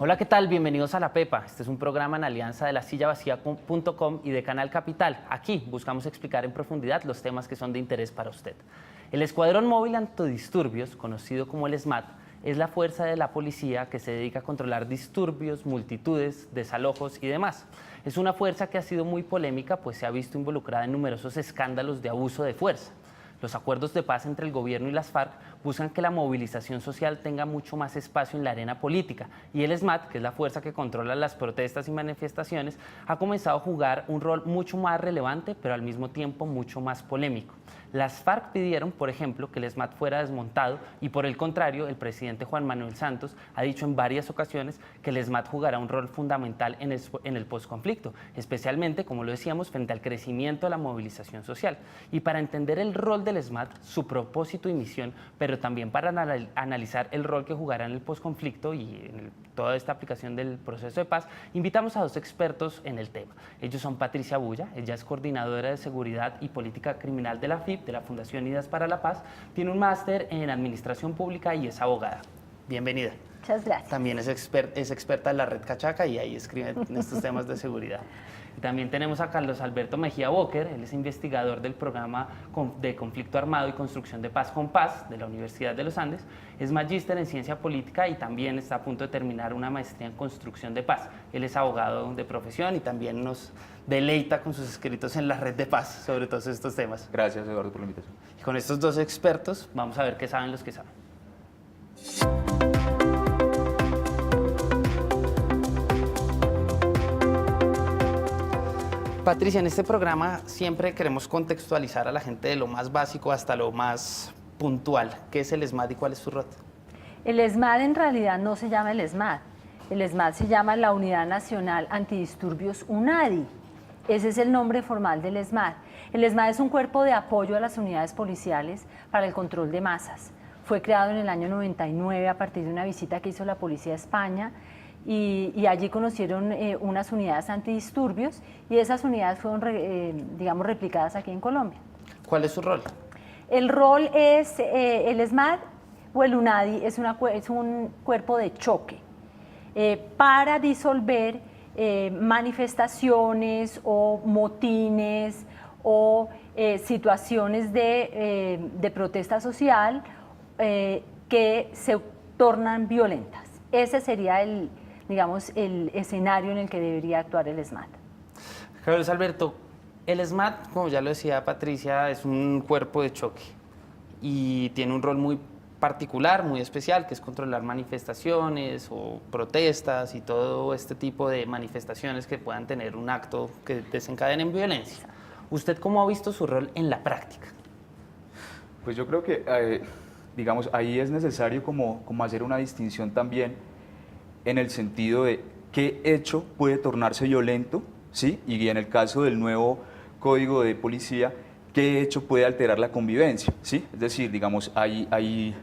Hola, ¿qué tal? Bienvenidos a La Pepa. Este es un programa en alianza de lasillavacía.com y de Canal Capital. Aquí buscamos explicar en profundidad los temas que son de interés para usted. El Escuadrón Móvil Antidisturbios, conocido como el SMAT, es la fuerza de la policía que se dedica a controlar disturbios, multitudes, desalojos y demás. Es una fuerza que ha sido muy polémica, pues se ha visto involucrada en numerosos escándalos de abuso de fuerza. Los acuerdos de paz entre el gobierno y las FARC buscan que la movilización social tenga mucho más espacio en la arena política, y el SMAT, que es la fuerza que controla las protestas y manifestaciones, ha comenzado a jugar un rol mucho más relevante, pero al mismo tiempo mucho más polémico. Las FARC pidieron, por ejemplo, que el SMAT fuera desmontado y, por el contrario, el presidente Juan Manuel Santos ha dicho en varias ocasiones que el SMAT jugará un rol fundamental en el posconflicto, especialmente, como lo decíamos, frente al crecimiento de la movilización social. Y para entender el rol del SMAT, su propósito y misión, pero también para analizar el rol que jugará en el posconflicto y en toda esta aplicación del proceso de paz, invitamos a dos expertos en el tema. Ellos son Patricia Bulla, ella es coordinadora de seguridad y política criminal de la FIP, de la Fundación Ideas para la Paz, tiene un máster en administración pública y es abogada. Bienvenida. Muchas gracias. También es experta en la red Cachaca y ahí escribe en estos temas de seguridad. Y también tenemos a Carlos Alberto Mejía Walker, él es investigador del programa de conflicto armado y construcción de paz con paz de la Universidad de los Andes, es magíster en ciencia política y también está a punto de terminar una maestría en construcción de paz. Él es abogado de profesión y también nos deleita con sus escritos en la red de paz sobre todos estos temas. Gracias, Eduardo, por la invitación. Y con estos dos expertos vamos a ver qué saben los que saben. Patricia, en este programa siempre queremos contextualizar a la gente de lo más básico hasta lo más puntual. ¿Qué es el SMAT y cuál es su rol? El SMAT en realidad no se llama el SMAT. El SMAT se llama la Unidad Nacional Antidisturbios UNADI. Ese es el nombre formal del SMAT. El SMAT es un cuerpo de apoyo a las unidades policiales para el control de masas. Fue creado en el año 99 a partir de una visita que hizo la policía a España. Y allí conocieron unas unidades antidisturbios y esas unidades fueron, digamos, replicadas aquí en Colombia. ¿Cuál es su rol? El rol es, el SMAT o el UNADI es un cuerpo de choque para disolver manifestaciones o motines o situaciones de protesta social que se tornan violentas. Ese sería el escenario en el que debería actuar el SMAT. Carlos Alberto, el SMAT, como ya lo decía Patricia, es un cuerpo de choque y tiene un rol muy particular, muy especial, que es controlar manifestaciones o protestas y todo este tipo de manifestaciones que puedan tener un acto que desencadenen violencia. ¿Usted cómo ha visto su rol en la práctica? Pues yo creo que, digamos, ahí es necesario como hacer una distinción también en el sentido de qué hecho puede tornarse violento, ¿sí? Y en el caso del nuevo código de policía, qué hecho puede alterar la convivencia, ¿sí? Es decir, digamos, hay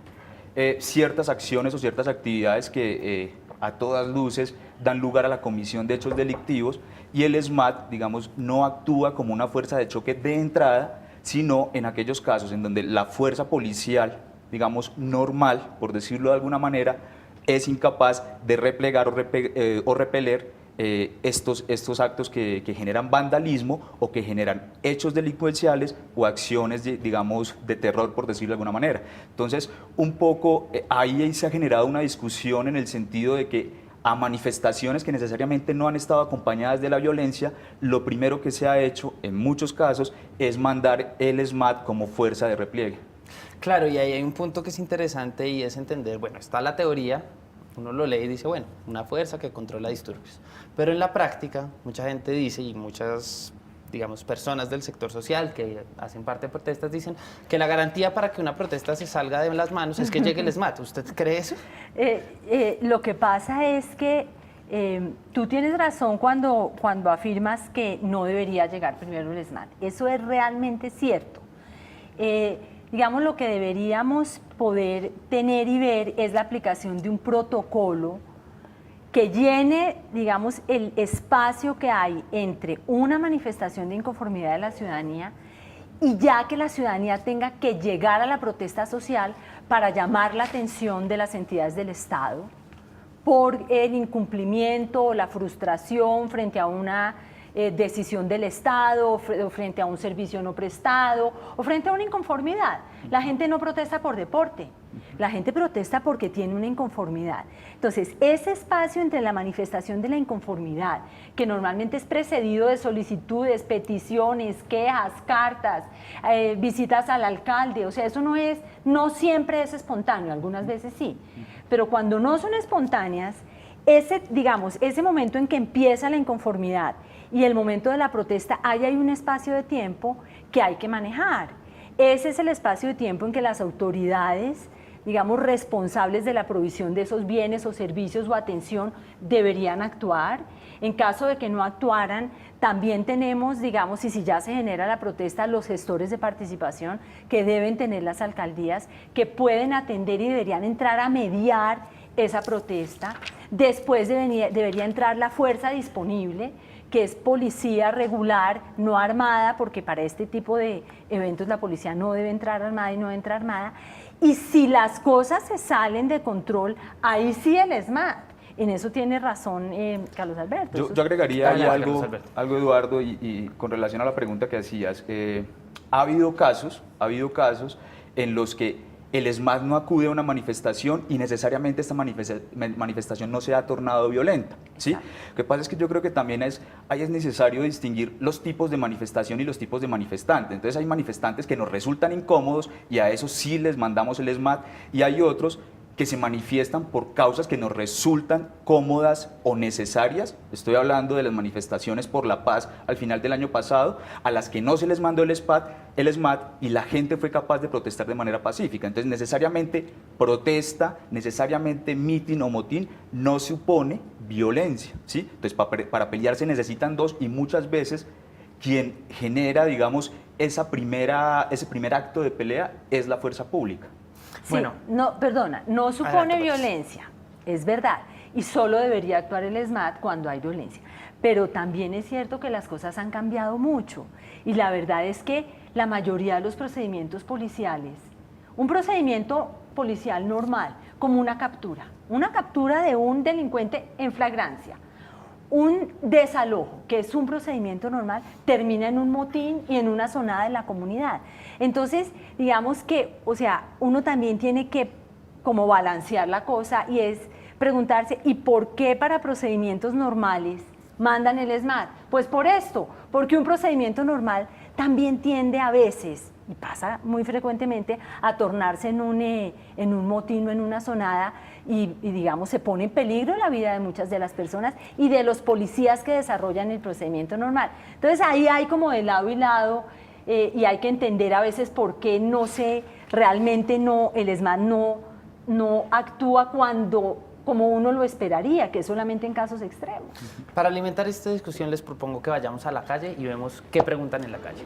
ciertas acciones o ciertas actividades que a todas luces dan lugar a la comisión de hechos delictivos y el SMAT, digamos, no actúa como una fuerza de choque de entrada, sino en aquellos casos en donde la fuerza policial, digamos, normal, por decirlo de alguna manera, es incapaz de replegar o repeler estos actos que generan vandalismo o que generan hechos delincuenciales o acciones, digamos, de terror, por decirlo de alguna manera. Entonces, un poco ahí se ha generado una discusión en el sentido de que a manifestaciones que necesariamente no han estado acompañadas de la violencia, lo primero que se ha hecho en muchos casos es mandar el SMAT como fuerza de repliegue. Claro, y ahí hay un punto que es interesante y es entender, bueno, está la teoría, uno lo lee y dice, bueno, una fuerza que controla disturbios. Pero en la práctica, mucha gente dice y muchas, digamos, personas del sector social que hacen parte de protestas dicen que la garantía para que una protesta se salga de las manos es que llegue el SMAT. ¿Usted cree eso? Lo que pasa es que tú tienes razón cuando afirmas que no debería llegar primero el SMAT. Eso es realmente cierto. Digamos, lo que deberíamos poder tener y ver es la aplicación de un protocolo que llene, digamos, el espacio que hay entre una manifestación de inconformidad de la ciudadanía y ya que la ciudadanía tenga que llegar a la protesta social para llamar la atención de las entidades del Estado por el incumplimiento o la frustración frente a una decisión del Estado, o frente a un servicio no prestado, o frente a una inconformidad. La gente no protesta por deporte, la gente protesta porque tiene una inconformidad. Entonces, ese espacio entre la manifestación de la inconformidad, que normalmente es precedido de solicitudes, peticiones, quejas, cartas, visitas al alcalde, o sea, eso no siempre es espontáneo, algunas veces sí, pero cuando no son espontáneas, ese momento en que empieza la inconformidad y el momento de la protesta, hay un espacio de tiempo que hay que manejar. Ese es el espacio de tiempo en que las autoridades, digamos, responsables de la provisión de esos bienes o servicios o atención deberían actuar. En caso de que no actuaran, también tenemos, digamos, y si ya se genera la protesta, los gestores de participación que deben tener las alcaldías, que pueden atender y deberían entrar a mediar esa protesta. Después debería entrar la fuerza disponible, que es policía regular, no armada, porque para este tipo de eventos la policía no debe entrar armada y no entra armada. Y si las cosas se salen de control, ahí sí el ESMAD. En eso tiene razón Carlos Alberto. Yo agregaría ahí Carlos algo, Eduardo, y con relación a la pregunta que hacías. Ha habido casos en los que el ESMAD no acude a una manifestación y necesariamente esta manifestación no se ha tornado violenta, ¿sí? Lo que pasa es que yo creo que también ahí es necesario distinguir los tipos de manifestación y los tipos de manifestantes. Entonces hay manifestantes que nos resultan incómodos y a esos sí les mandamos el ESMAD, y hay otros que se manifiestan por causas que nos resultan cómodas o necesarias. Estoy hablando de las manifestaciones por la paz al final del año pasado, a las que no se les mandó el ESMAD y la gente fue capaz de protestar de manera pacífica. Entonces, necesariamente protesta, necesariamente mitin o motín no supone violencia, ¿sí? Entonces, para pelear se necesitan dos, y muchas veces quien genera, digamos, ese primer acto de pelea es la fuerza pública. Sí, no supone violencia, es verdad, y solo debería actuar el ESMAD cuando hay violencia. Pero también es cierto que las cosas han cambiado mucho, y la verdad es que la mayoría de los procedimientos policiales, un procedimiento policial normal, como una captura de un delincuente en flagrancia, un desalojo, que es un procedimiento normal, termina en un motín y en una zonada de la comunidad. Entonces, digamos que, o sea, uno también tiene que como balancear la cosa, y es preguntarse, ¿y por qué para procedimientos normales mandan el ESMAD? Pues por esto, porque un procedimiento normal también tiende a veces, y pasa muy frecuentemente, a tornarse en un motín o en una zonada, y digamos se pone en peligro la vida de muchas de las personas y de los policías que desarrollan el procedimiento normal. Entonces ahí hay como de lado y lado, y hay que entender a veces por qué realmente el ESMAD no actúa como uno lo esperaría, que es solamente en casos extremos. Para alimentar esta discusión les propongo que vayamos a la calle y vemos qué preguntan en la calle.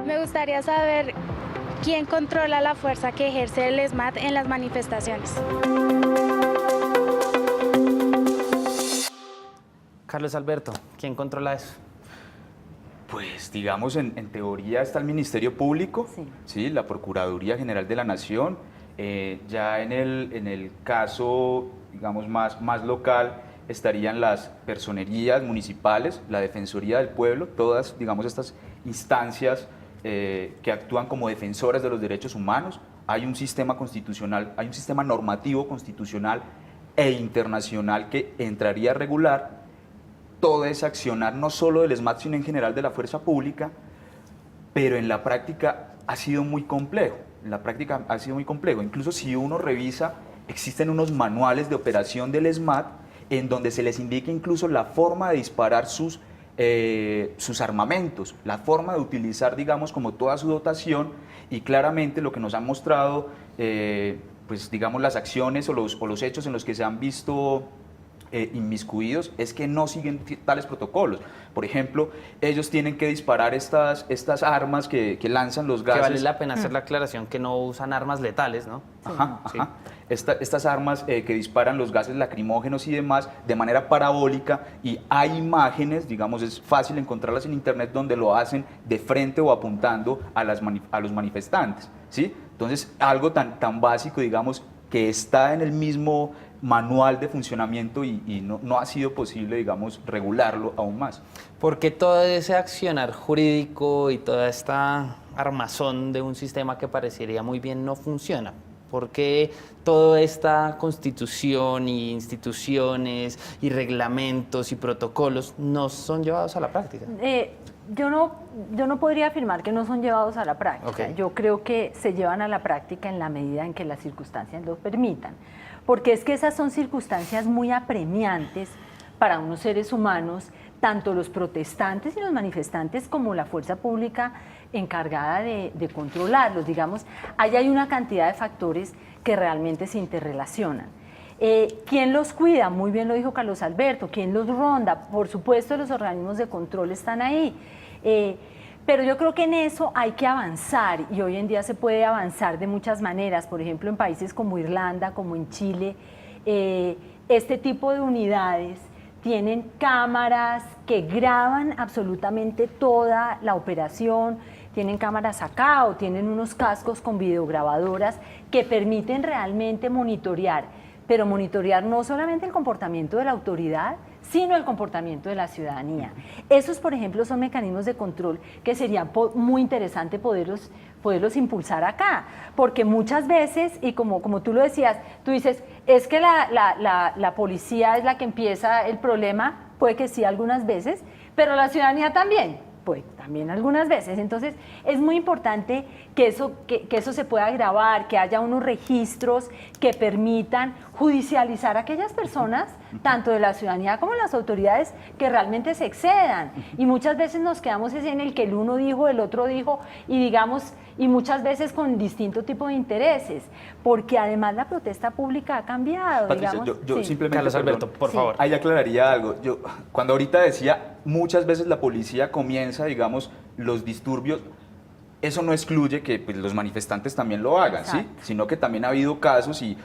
Me gustaría saber quién controla la fuerza que ejerce el ESMAD en las manifestaciones. Carlos Alberto, ¿quién controla eso? Pues digamos, en teoría está el Ministerio Público, ¿sí? La Procuraduría General de la Nación. Ya en el caso, digamos, más local, estarían las personerías municipales, la Defensoría del Pueblo, todas, digamos, estas instancias que actúan como defensoras de los derechos humanos. Hay un sistema constitucional, hay un sistema normativo constitucional e internacional que entraría a regular todo ese accionar, no solo del ESMAD, sino en general de la fuerza pública, pero en la práctica ha sido muy complejo. Incluso si uno revisa, existen unos manuales de operación del ESMAD en donde se les indica incluso la forma de disparar sus armamentos, la forma de utilizar, digamos, como toda su dotación, y claramente lo que nos han mostrado, pues digamos, las acciones o los hechos en los que se han visto inmiscuidos es que no siguen tales protocolos. Por ejemplo, ellos tienen que disparar estas armas que lanzan los gases. Que vale la pena hacer la aclaración que no usan armas letales, ¿no? Ajá. Estas armas que disparan los gases lacrimógenos y demás de manera parabólica, y hay imágenes, digamos, es fácil encontrarlas en internet, donde lo hacen de frente o apuntando a los manifestantes, ¿sí? Entonces, algo tan básico, digamos, que está en el mismo manual de funcionamiento y no ha sido posible, digamos, regularlo aún más. Porque todo ese accionar jurídico y toda esta armazón de un sistema que parecería muy bien no funciona. Porque toda esta constitución y instituciones y reglamentos y protocolos no son llevados a la práctica. Yo no podría afirmar que no son llevados a la práctica. Okay. Yo creo que se llevan a la práctica en la medida en que las circunstancias lo permitan. Porque es que esas son circunstancias muy apremiantes para unos seres humanos, tanto los protestantes y los manifestantes como la fuerza pública encargada de controlarlos. Digamos, ahí hay una cantidad de factores que realmente se interrelacionan. ¿Quién los cuida? Muy bien lo dijo Carlos Alberto. ¿Quién los ronda? Por supuesto, los organismos de control están ahí. Pero yo creo que en eso hay que avanzar y hoy en día se puede avanzar de muchas maneras. Por ejemplo, en países como Irlanda, como en Chile, este tipo de unidades tienen cámaras que graban absolutamente toda la operación, tienen cámaras acá o tienen unos cascos con videograbadoras que permiten realmente monitorear, pero monitorear no solamente el comportamiento de la autoridad, sino el comportamiento de la ciudadanía. Esos, por ejemplo, son mecanismos de control que sería muy interesante poderlos impulsar acá, porque muchas veces, y como tú lo decías, tú dices, es que la policía es la que empieza el problema, puede que sí algunas veces, pero la ciudadanía también. Pues también algunas veces. Entonces es muy importante que eso se pueda grabar, que haya unos registros que permitan judicializar a aquellas personas, tanto de la ciudadanía como de las autoridades, que realmente se excedan. Y muchas veces nos quedamos en el que el uno dijo, el otro dijo, y digamos, y muchas veces con distinto tipo de intereses, porque además la protesta pública ha cambiado. Patricia, digamos. yo Sí. simplemente, Carlos Alberto, por Sí. favor. ahí aclararía algo. Cuando ahorita decía, muchas veces la policía comienza, digamos, los disturbios, eso no excluye que pues, los manifestantes también lo hagan, ¿sí? Exacto. Sino que también ha habido casos, y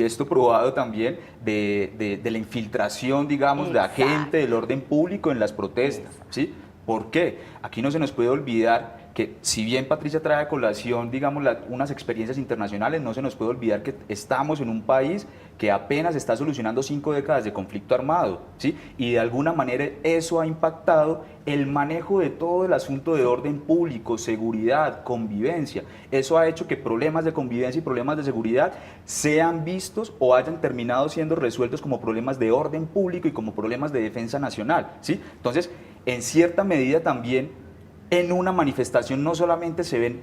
esto probado también, de la infiltración, digamos, de Exacto. agente del orden público en las protestas, ¿sí? ¿Por qué? Aquí no se nos puede olvidar que si bien Patricia trae a colación, digamos, unas experiencias internacionales, no se nos puede olvidar que estamos en un país que apenas está solucionando 5 décadas de conflicto armado, ¿sí? Y de alguna manera eso ha impactado el manejo de todo el asunto de orden público, seguridad, convivencia. Eso ha hecho que problemas de convivencia y problemas de seguridad sean vistos o hayan terminado siendo resueltos como problemas de orden público y como problemas de defensa nacional, ¿sí? Entonces, en cierta medida también, en una manifestación no solamente se ven,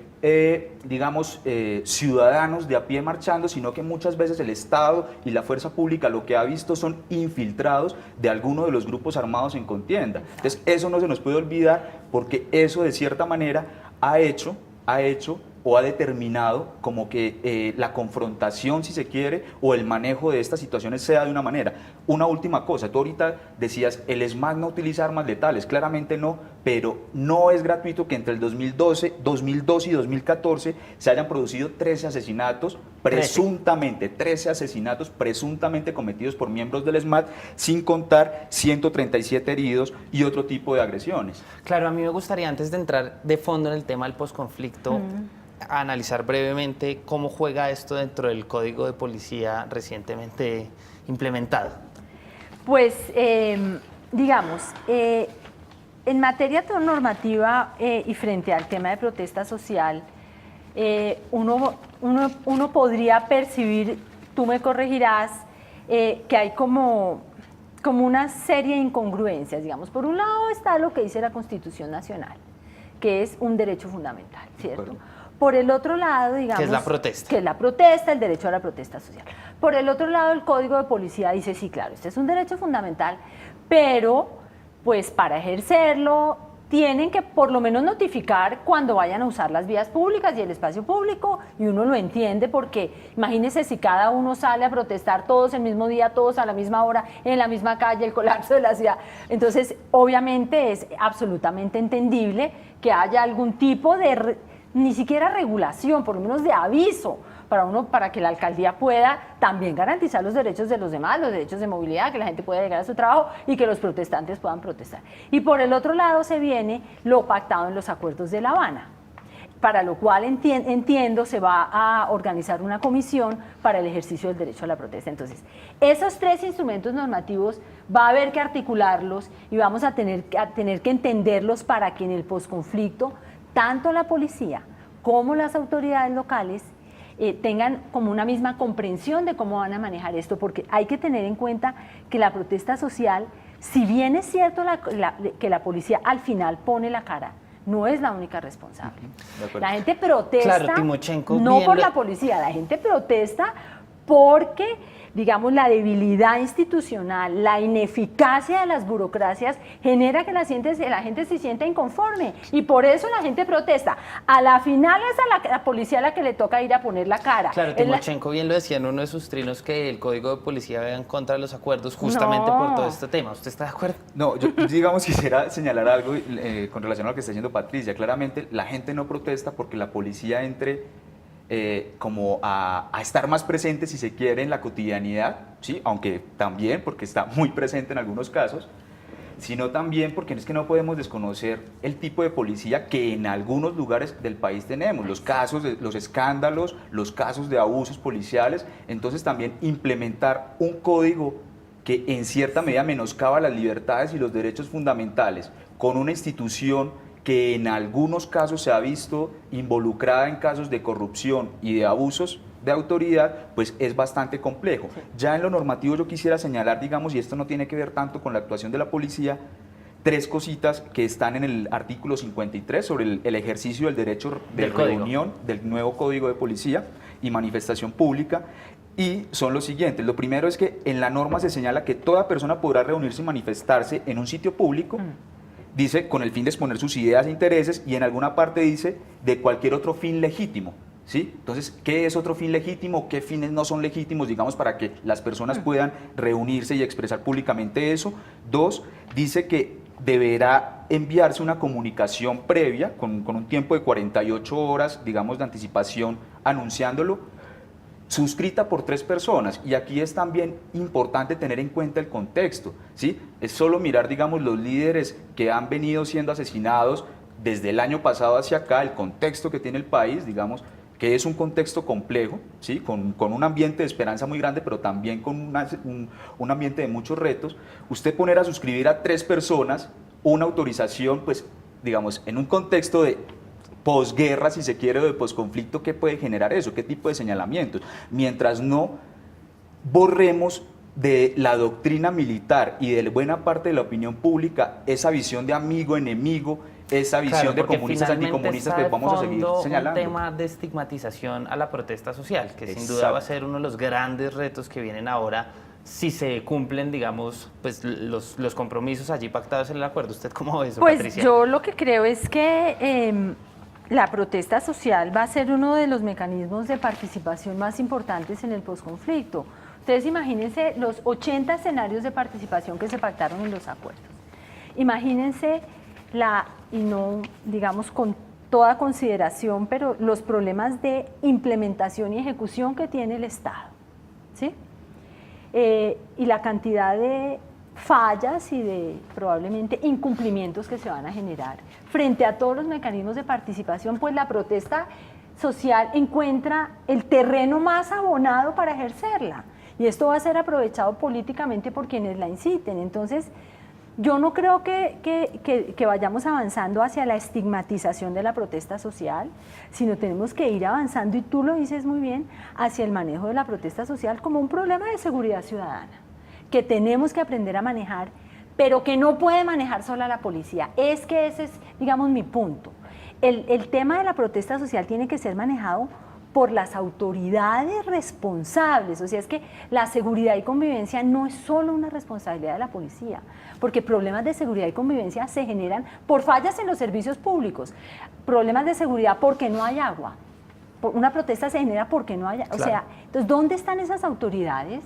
digamos, ciudadanos de a pie marchando, sino que muchas veces el Estado y la fuerza pública lo que ha visto son infiltrados de alguno de los grupos armados en contienda. Entonces, eso no se nos puede olvidar porque eso de cierta manera ha hecho o ha determinado como que la confrontación, si se quiere, o el manejo de estas situaciones sea de una manera. Una última cosa, tú ahorita decías, el ESMAD no utiliza armas letales, claramente no, pero no es gratuito que entre el 2012 y 2014 se hayan producido 13 asesinatos, presuntamente, 13 asesinatos presuntamente cometidos por miembros del ESMAD, sin contar 137 heridos y otro tipo de agresiones. Claro, a mí me gustaría, antes de entrar de fondo en el tema del posconflicto, analizar brevemente cómo juega esto dentro del Código de Policía recientemente implementado. Pues, digamos, en materia normativa y frente al tema de protesta social, uno podría percibir, tú me corregirás, que hay como una serie de incongruencias. Digamos, por un lado está lo que dice la Constitución Nacional, que es un derecho fundamental, ¿cierto? Por el otro lado, digamos... Que es la protesta. Que es la protesta, el derecho a la protesta social. Por el otro lado, el Código de Policía dice, sí, claro, este es un derecho fundamental, pero, pues, para ejercerlo, tienen que por lo menos notificar cuando vayan a usar las vías públicas y el espacio público, y uno lo entiende porque, imagínense si cada uno sale a protestar todos el mismo día, todos a la misma hora, en la misma calle, el colapso de la ciudad. Entonces, obviamente es absolutamente entendible que haya algún tipo de... ni siquiera regulación, por lo menos de aviso, para que la alcaldía pueda también garantizar los derechos de los demás, los derechos de movilidad, que la gente pueda llegar a su trabajo y que los protestantes puedan protestar. Y por el otro lado se viene lo pactado en los acuerdos de La Habana. para lo cual entiendo se va a organizar una comisión para el ejercicio del derecho a la protesta. Entonces, esos 3 instrumentos normativos va a haber que articularlos y vamos a tener que entenderlos para que en el posconflicto tanto la policía como las autoridades locales tengan como una misma comprensión de cómo van a manejar esto, porque hay que tener en cuenta que la protesta social, si bien es cierto que la policía al final pone la cara, no es la única responsable. La gente protesta, claro, Timochenko, no por la policía, la gente protesta porque, digamos, la debilidad institucional, la ineficacia de las burocracias genera que la gente se sienta inconforme y por eso la gente protesta. A la final es a la policía a la que le toca ir a poner la cara. Claro, Timochenko bien lo decía en uno de sus trinos, que el código de policía va en contra de los acuerdos justamente por todo este tema. ¿Usted está de acuerdo? No, yo digamos quisiera señalar algo con relación a lo que está diciendo Patricia. Claramente la gente no protesta porque la policía entre como a estar más presente, si se quiere, en la cotidianidad, ¿sí? Aunque también porque está muy presente en algunos casos, sino también porque es que no podemos desconocer el tipo de policía que en algunos lugares del país tenemos, los casos, los escándalos, los casos de abusos policiales. Entonces también implementar un código que en cierta medida menoscaba las libertades y los derechos fundamentales con una institución que en algunos casos se ha visto involucrada en casos de corrupción y de abusos de autoridad, pues es bastante complejo. Ya en lo normativo yo quisiera señalar, digamos, y esto no tiene que ver tanto con la actuación de la policía, 3 cositas que están en el artículo 53 sobre el ejercicio del derecho de reunión del nuevo Código de Policía y manifestación pública, y son los siguientes. Lo primero es que en la norma se señala que toda persona podrá reunirse y manifestarse en un sitio público, dice, con el fin de exponer sus ideas e intereses, y en alguna parte dice, de cualquier otro fin legítimo, ¿sí? Entonces, ¿qué es otro fin legítimo? ¿Qué fines no son legítimos, digamos, para que las personas puedan reunirse y expresar públicamente eso? 2, dice que deberá enviarse una comunicación previa, con un tiempo de 48 horas, digamos, de anticipación, anunciándolo, suscrita por 3 personas, y aquí es también importante tener en cuenta el contexto, ¿sí? Es solo mirar, digamos, los líderes que han venido siendo asesinados desde el año pasado hacia acá, el contexto que tiene el país, digamos, que es un contexto complejo, ¿sí? Con un ambiente de esperanza muy grande, pero también con un ambiente de muchos retos. Usted poner a suscribir a 3 personas una autorización, pues, digamos, en un contexto de posguerra, si se quiere, o de posconflicto, ¿qué puede generar eso? ¿Qué tipo de señalamientos? Mientras no borremos de la doctrina militar y de buena parte de la opinión pública esa visión de amigo-enemigo, esa visión de comunistas anticomunistas, que vamos a seguir señalando. Un tema de estigmatización a la protesta social, que sin duda va a ser uno de los grandes retos que vienen ahora, si se cumplen, digamos, pues los compromisos allí pactados en el acuerdo. ¿Usted cómo ve eso, pues, Patricia? Yo lo que creo es que la protesta social va a ser uno de los mecanismos de participación más importantes en el posconflicto. Ustedes imagínense los 80 escenarios de participación que se pactaron en los acuerdos. Imagínense y no, digamos, con toda consideración, pero los problemas de implementación y ejecución que tiene el Estado, ¿sí? Y la cantidad de fallas y de probablemente incumplimientos que se van a generar. Frente a todos los mecanismos de participación, pues la protesta social encuentra el terreno más abonado para ejercerla, y esto va a ser aprovechado políticamente por quienes la inciten. Entonces, yo no creo que vayamos avanzando hacia la estigmatización de la protesta social, sino tenemos que ir avanzando, y tú lo dices muy bien, hacia el manejo de la protesta social como un problema de seguridad ciudadana, que tenemos que aprender a manejar, pero que no puede manejar sola la policía. Es que ese es, digamos, mi punto. El tema de la protesta social tiene que ser manejado por las autoridades responsables. O sea, es que la seguridad y convivencia no es solo una responsabilidad de la policía, porque problemas de seguridad y convivencia se generan por fallas en los servicios públicos, problemas de seguridad porque no hay agua, una protesta se genera porque no hay agua. Claro. O sea, entonces, ¿dónde están esas autoridades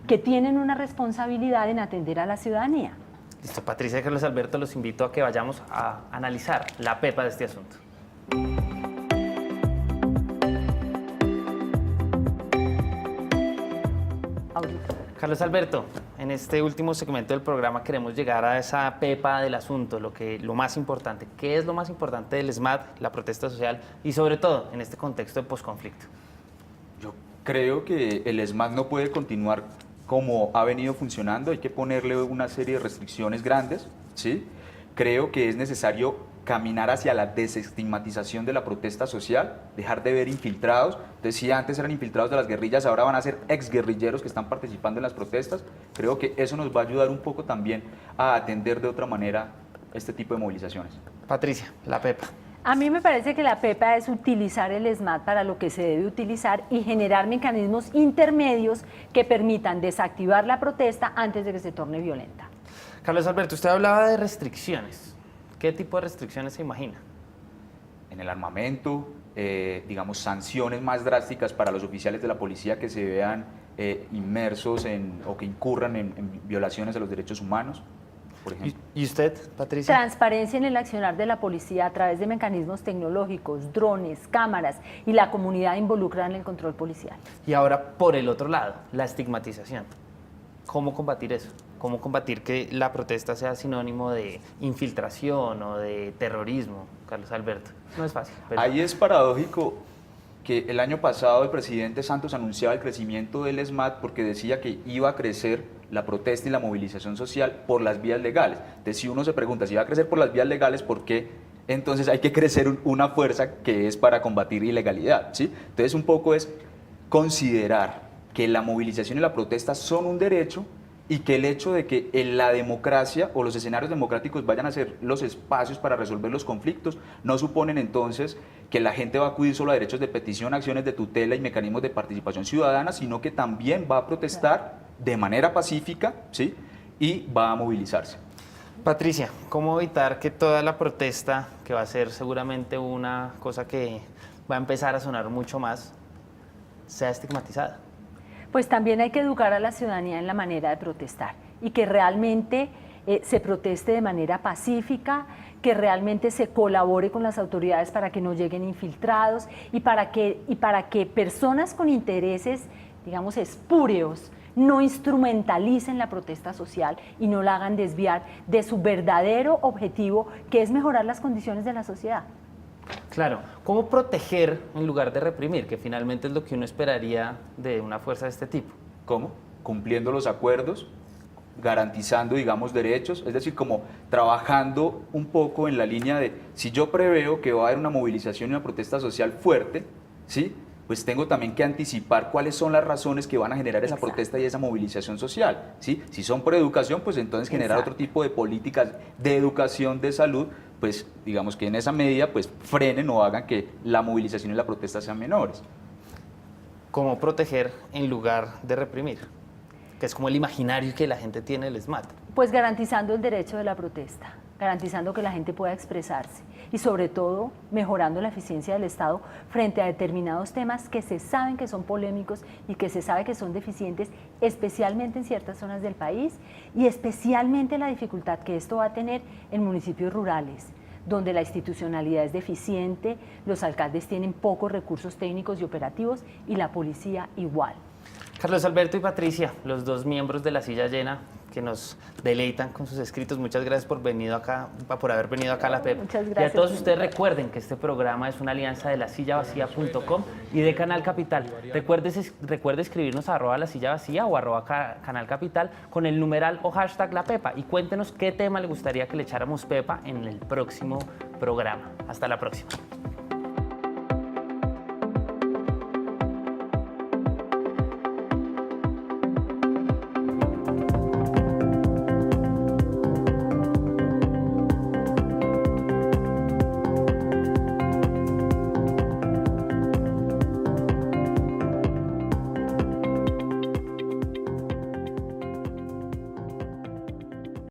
que tienen una responsabilidad en atender a la ciudadanía? Listo, Patricia y Carlos Alberto, los invito a que vayamos a analizar la pepa de este asunto. Ahorita. Carlos Alberto, en este último segmento del programa queremos llegar a esa pepa del asunto, lo más importante. ¿Qué es lo más importante del SMAT, la protesta social y sobre todo en este contexto de posconflicto? Yo creo que el SMAT no puede continuar como ha venido funcionando, hay que ponerle una serie de restricciones grandes, ¿sí? Creo que es necesario caminar hacia la desestigmatización de la protesta social, dejar de ver infiltrados. Decía, antes eran infiltrados de las guerrillas, ahora van a ser exguerrilleros que están participando en las protestas. Creo que eso nos va a ayudar un poco también a atender de otra manera este tipo de movilizaciones. Patricia, la pepa. A mí me parece que la pepa es utilizar el SMAT para lo que se debe utilizar y generar mecanismos intermedios que permitan desactivar la protesta antes de que se torne violenta. Carlos Alberto, usted hablaba de restricciones. ¿Qué tipo de restricciones se imagina? En el armamento, digamos, sanciones más drásticas para los oficiales de la policía que se vean inmersos o que incurran en violaciones de los derechos humanos, por ejemplo. ¿Y usted, Patricia? Transparencia en el accionar de la policía a través de mecanismos tecnológicos, drones, cámaras y la comunidad involucrada en el control policial. Y ahora, por el otro lado, la estigmatización. ¿Cómo combatir eso? ¿Cómo combatir que la protesta sea sinónimo de infiltración o de terrorismo, Carlos Alberto? No es fácil. Pero... Ahí es paradójico que el año pasado el presidente Santos anunciaba el crecimiento del SMAT porque decía que iba a crecer la protesta y la movilización social por las vías legales. Entonces, si uno se pregunta si va a crecer por las vías legales, ¿por qué entonces hay que crecer una fuerza que es para combatir ilegalidad? ¿Sí? Entonces, un poco es considerar que la movilización y la protesta son un derecho y que el hecho de que en la democracia o los escenarios democráticos vayan a ser los espacios para resolver los conflictos no suponen entonces que la gente va a acudir solo a derechos de petición, acciones de tutela y mecanismos de participación ciudadana, sino que también va a protestar de manera pacífica, ¿sí? Y va a movilizarse. Patricia, ¿cómo evitar que toda la protesta, que va a ser seguramente una cosa que va a empezar a sonar mucho más, sea estigmatizada? Pues también hay que educar a la ciudadanía en la manera de protestar y que realmente se proteste de manera pacífica, que realmente se colabore con las autoridades para que no lleguen infiltrados y para que personas con intereses, digamos, espúreos, no instrumentalicen la protesta social y no la hagan desviar de su verdadero objetivo, que es mejorar las condiciones de la sociedad. Claro, ¿cómo proteger en lugar de reprimir? Que finalmente es lo que uno esperaría de una fuerza de este tipo. ¿Cómo? Cumpliendo los acuerdos, garantizando, digamos, derechos, es decir, como trabajando un poco en la línea de, si yo preveo que va a haber una movilización y una protesta social fuerte, ¿sí? Pues tengo también que anticipar cuáles son las razones que van a generar esa protesta y esa movilización social, ¿sí? Si son por educación, pues entonces generar otro tipo de políticas de educación, de salud, pues digamos que en esa medida pues frenen o hagan que la movilización y la protesta sean menores. ¿Cómo proteger en lugar de reprimir? Que es como el imaginario que la gente tiene del SMAT. Pues garantizando el derecho de la protesta, garantizando que la gente pueda expresarse y sobre todo mejorando la eficiencia del Estado frente a determinados temas que se saben que son polémicos y que se sabe que son deficientes, especialmente en ciertas zonas del país y especialmente la dificultad que esto va a tener en municipios rurales, donde la institucionalidad es deficiente, los alcaldes tienen pocos recursos técnicos y operativos y la policía igual. Carlos Alberto y Patricia, los dos miembros de La Silla Llena, que nos deleitan con sus escritos. Muchas gracias por haber venido acá a la PEP. Muchas gracias. Y a todos ustedes recuerden que este programa es una alianza de lasillavacía.com y de Canal Capital. Recuerde escribirnos a @lasillavacía o @Canal Capital con el numeral o hashtag La Pepa y cuéntenos qué tema le gustaría que le echáramos pepa en el próximo programa. Hasta la próxima.